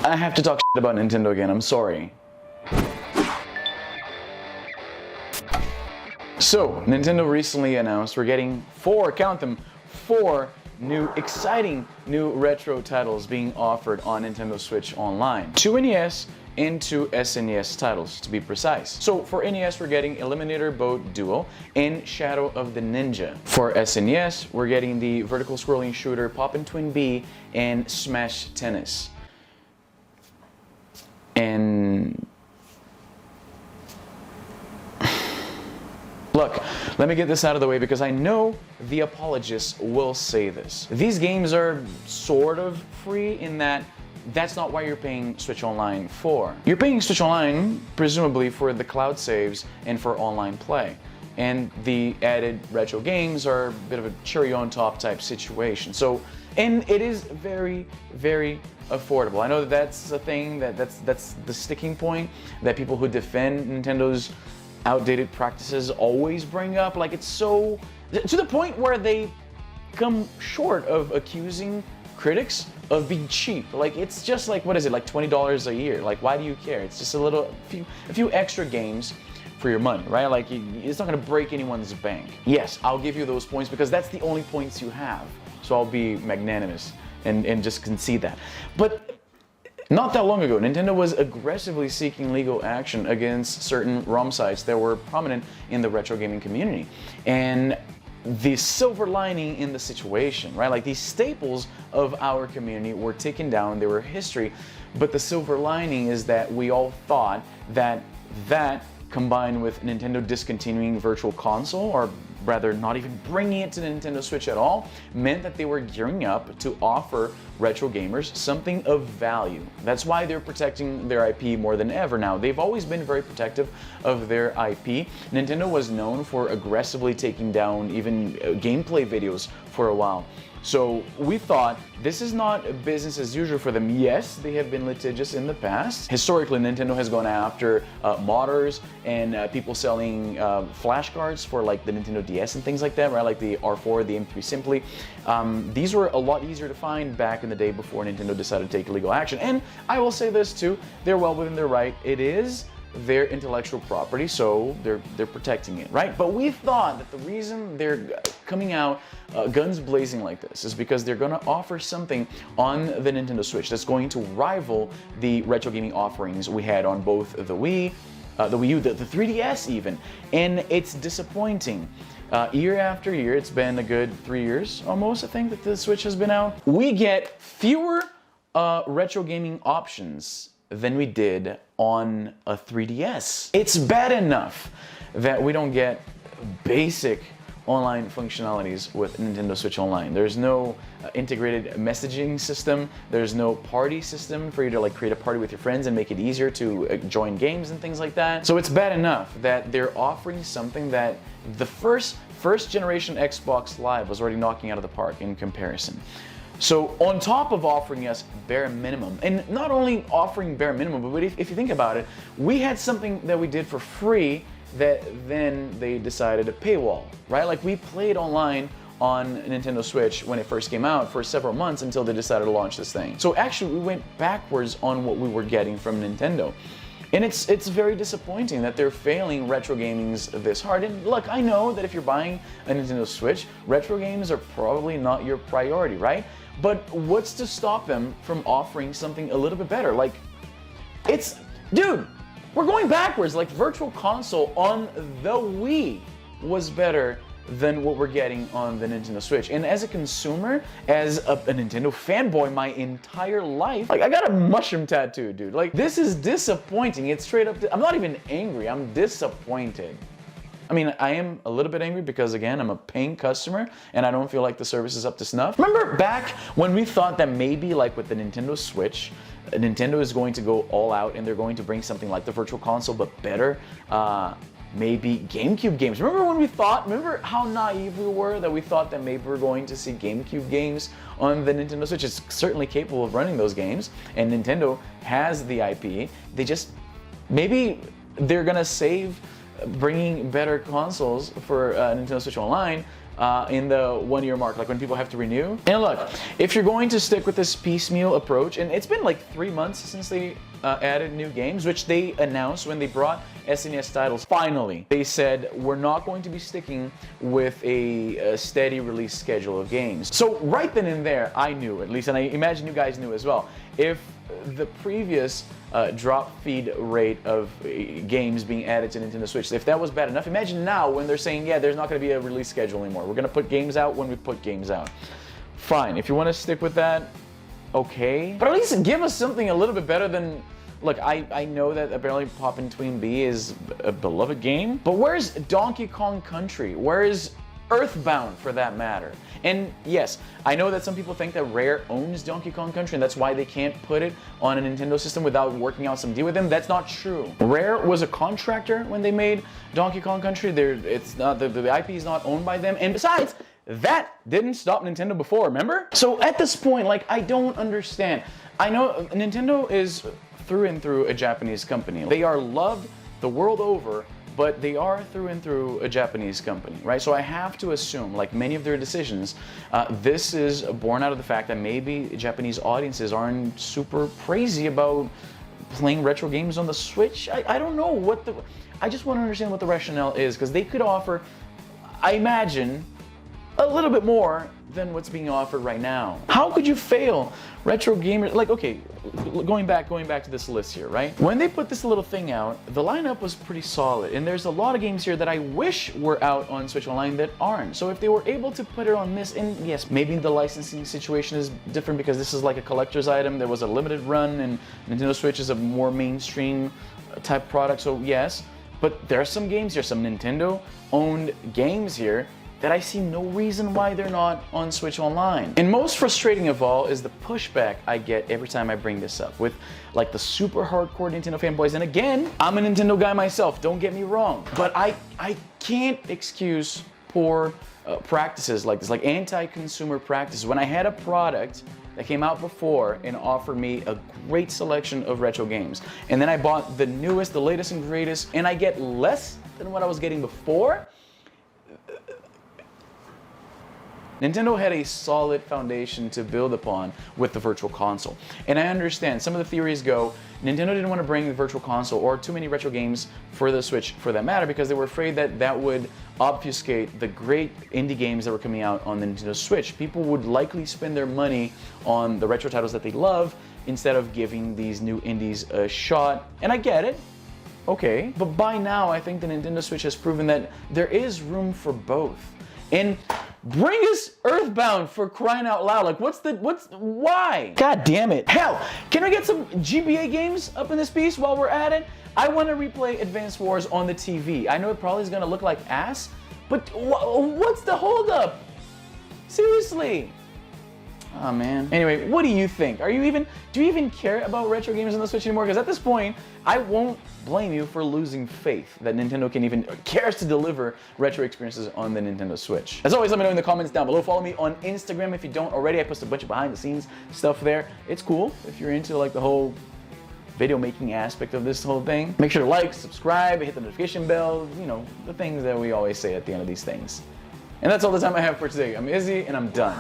I have to talk shit about Nintendo again, I'm sorry. So, Nintendo recently announced we're getting count them, 4 new, exciting new retro titles being offered on Nintendo Switch Online. 2 NES and 2 SNES titles, to be precise. So for NES, we're getting Eliminator Boat Duo and Shadow of the Ninja. For SNES, we're getting the vertical scrolling shooter Poppin' Twin B and Smash Tennis. And look, let me get this out of the way because I know the apologists will say this. These games are sort of free in that that's not why you're paying Switch Online for. You're paying Switch Online presumably for the cloud saves and for online play. And the added retro games are a bit of a cherry on top type situation. So, and it is very, very affordable. I know that that's a thing, that's the sticking point that people who defend Nintendo's outdated practices always bring up. Like, it's so, to the point where they come short of accusing critics of being cheap. Like, it's just like, what is it, like $20 a year? Like, why do you care? It's just a few extra games for your money, right? Like, it's not gonna break anyone's bank. Yes, I'll give you those points because that's the only points you have. So I'll be magnanimous and just concede that. But not that long ago, Nintendo was aggressively seeking legal action against certain ROM sites that were prominent in the retro gaming community. And the silver lining in the situation, right? Like, these staples of our community were taken down, they were history, but the silver lining is that we all thought that combined with Nintendo discontinuing Virtual Console, or rather not even bringing it to the Nintendo Switch at all, meant that they were gearing up to offer retro gamers something of value. That's why they're protecting their IP more than ever now. They've always been very protective of their IP. Nintendo was known for aggressively taking down even gameplay videos for a while. So we thought this is not business as usual for them. Yes, they have been litigious in the past. Historically, Nintendo has gone after modders and people selling flashcards for like the Nintendo DS and things like that, right? Like the R4, the M3 Simply. These were a lot easier to find back in the day before Nintendo decided to take legal action. And I will say this too, they're well within their right. It is their intellectual property, so they're protecting it, right? But we thought that the reason they're coming out guns blazing like this is because they're going to offer something on the Nintendo Switch that's going to rival the retro gaming offerings we had on both the Wii, the Wii U, the 3DS even, and it's disappointing. Year after year, it's been a good 3 years almost, I think, that the Switch has been out. We get fewer retro gaming options than we did on a 3DS. It's bad enough that we don't get basic online functionalities with Nintendo Switch Online. There's no integrated messaging system. There's no party system for you to like create a party with your friends and make it easier to join games and things like that. So it's bad enough that they're offering something that the first generation Xbox Live was already knocking out of the park in comparison. So on top of offering us bare minimum, and not only offering bare minimum, but if you think about it, we had something that we did for free that then they decided to paywall, right? Like, we played online on Nintendo Switch when it first came out for several months until they decided to launch this thing. So actually we went backwards on what we were getting from Nintendo. And it's very disappointing that they're failing retro gamings this hard. And look, I know that if you're buying a Nintendo Switch, retro games are probably not your priority, right? But what's to stop them from offering something a little bit better? Like, dude, we're going backwards. Like, Virtual Console on the Wii was better than what we're getting on the Nintendo Switch. And as a consumer, as a Nintendo fanboy my entire life, like, I got a mushroom tattoo, dude. Like, this is disappointing. It's straight up, I'm not even angry, I'm disappointed. I mean, I am a little bit angry because, again, I'm a paying customer and I don't feel like the service is up to snuff. Remember back when we thought that maybe, like with the Nintendo Switch, Nintendo is going to go all out and they're going to bring something like the Virtual Console but better? Maybe GameCube games. Remember how naive we were that we thought that maybe we're going to see GameCube games on the Nintendo Switch? It's certainly capable of running those games, and Nintendo has the IP. Maybe they're gonna save bringing better consoles for Nintendo Switch Online in the 1 year mark, like when people have to renew. And look, if you're going to stick with this piecemeal approach, and it's been like 3 months since they added new games, which they announced when they brought SNES titles. Finally, they said we're not going to be sticking with a steady release schedule of games. So right then and there, I knew, at least, and I imagine you guys knew as well, if the previous drop feed rate of games being added to Nintendo Switch, if that was bad enough, imagine now when they're saying, yeah, there's not going to be a release schedule anymore. We're going to put games out when we put games out. Fine, if you want to stick with that, okay. But at least give us something a little bit better than... Look, I know that apparently Poppin' Tween Bee is a beloved game, but where's Donkey Kong Country? Where's Earthbound, for that matter? And yes, I know that some people think that Rare owns Donkey Kong Country, and that's why they can't put it on a Nintendo system without working out some deal with them. That's not true. Rare was a contractor when they made Donkey Kong Country. It's not the IP is not owned by them, and besides, that didn't stop Nintendo before, remember? So at this point, like, I don't understand. I know Nintendo is through and through a Japanese company. They are loved the world over, but they are through and through a Japanese company, right? So I have to assume, like many of their decisions, this is born out of the fact that maybe Japanese audiences aren't super crazy about playing retro games on the Switch. I don't know what the... I just want to understand what the rationale is, because they could offer, I imagine, a little bit more than what's being offered right now. How could you fail retro gamers? Like, okay, going back to this list here, right? When they put this little thing out, the lineup was pretty solid, and there's a lot of games here that I wish were out on Switch Online that aren't. So if they were able to put it on this, and yes, maybe the licensing situation is different because this is like a collector's item. There was a limited run, and Nintendo Switch is a more mainstream type product, so yes. But there are some games here, some Nintendo-owned games here, that I see no reason why they're not on Switch Online. And most frustrating of all is the pushback I get every time I bring this up with like the super hardcore Nintendo fanboys. And again, I'm a Nintendo guy myself, don't get me wrong, but I can't excuse poor practices like this, like anti-consumer practices. When I had a product that came out before and offered me a great selection of retro games, and then I bought the newest, the latest and greatest, and I get less than what I was getting before, Nintendo had a solid foundation to build upon with the Virtual Console. And I understand, some of the theories go, Nintendo didn't want to bring the Virtual Console or too many retro games for the Switch for that matter because they were afraid that that would obfuscate the great indie games that were coming out on the Nintendo Switch. People would likely spend their money on the retro titles that they love instead of giving these new indies a shot. And I get it. Okay. But by now, I think the Nintendo Switch has proven that there is room for both. And bring us Earthbound, for crying out loud. Like, why? God damn it. Hell, can I get some GBA games up in this piece while we're at it? I want to replay Advance Wars on the TV. I know it probably is going to look like ass, but what's the holdup? Seriously. Oh man. Anyway, what do you think? Do you even care about retro games on the Switch anymore? Because at this point, I won't blame you for losing faith that Nintendo can even cares to deliver retro experiences on the Nintendo Switch. As always, let me know in the comments down below. Follow me on Instagram if you don't already. I post a bunch of behind the scenes stuff there. It's cool if you're into like the whole video making aspect of this whole thing. Make sure to like, subscribe, hit the notification bell, you know, the things that we always say at the end of these things. And that's all the time I have for today. I'm Izzy and I'm done.